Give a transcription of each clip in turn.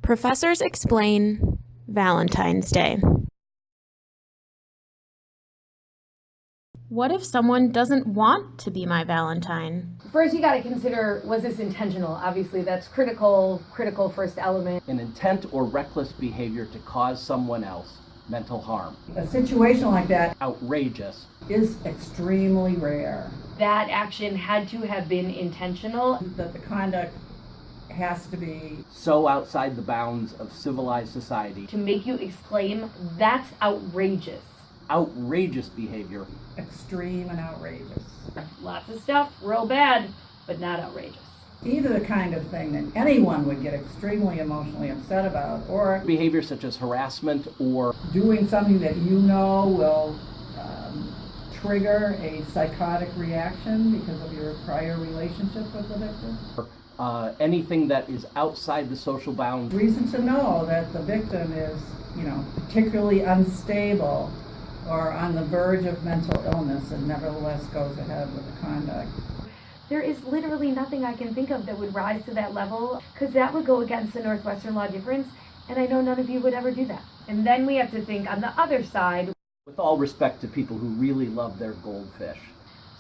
Professors explain Valentine's Day. What if someone doesn't want to be my Valentine? First, you got to consider, was this intentional? Obviously, that's critical first element. An intent or reckless behavior to cause someone else mental harm. A situation like that Outrageous. is extremely rare. That action had to have been intentional. That the conduct has to be So outside the bounds of civilized society. To make you exclaim, that's outrageous. Outrageous behavior. extreme and outrageous. Lots of stuff, real bad, but not outrageous. Either the kind of thing that anyone would get extremely emotionally upset about, or Behavior such as harassment or doing something that you know will trigger a psychotic reaction because of your prior relationship with the victim. anything that is outside the social bounds. Reason to know that the victim is, particularly unstable or on the verge of mental illness and nevertheless goes ahead with the conduct. There is literally nothing I can think of that would rise to that level, because that would go against the Northwestern law difference, and I know none of you would ever do that. And then we have to think on the other side. With all respect to people who really love their goldfish.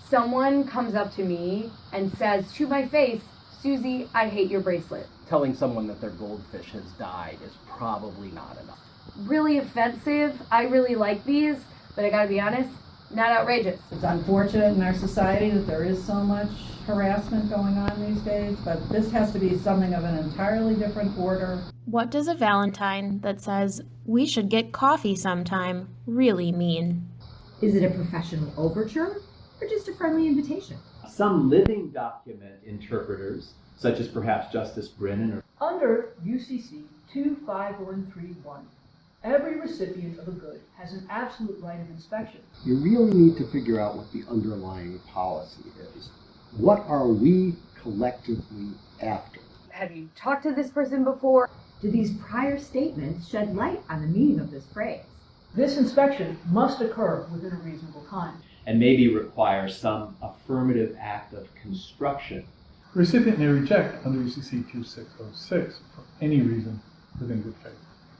Someone comes up to me and says to my face, "Susie, I hate your bracelet." Telling someone that their goldfish has died is probably not enough. Really offensive. I really like these, but I gotta be honest, not outrageous. It's unfortunate in our society that there is so much harassment going on these days, but this has to be something of an entirely different order. What does a Valentine that says, "We should get coffee sometime," really mean? Is it a professional overture or just a friendly invitation? Some living document interpreters, such as perhaps Justice Brennan or Under UCC 25131, every recipient of a good has an absolute right of inspection. You really need to figure out what the underlying policy is. What are we collectively after? Have you talked to this person before? Do these prior statements shed light on the meaning of this phrase? This inspection must occur within a reasonable time. and maybe require some affirmative act of construction. The recipient may reject under UCC 2606 for any reason within good faith.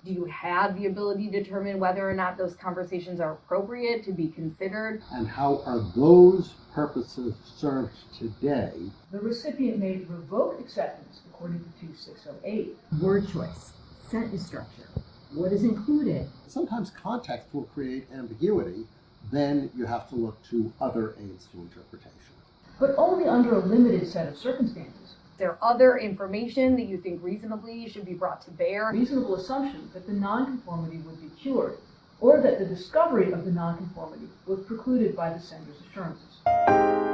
Do you have the ability to determine whether or not those conversations are appropriate to be considered? And how are those purposes served today? The recipient may revoke acceptance according to 2608. Word choice, sentence structure, what is included. Sometimes context will create ambiguity. Then you have to look to other aids to interpretation. But only under a limited set of circumstances. Is there other information that you think reasonably should be brought to bear? Reasonable assumption that the nonconformity would be cured, or that the discovery of the nonconformity was precluded by the sender's assurances.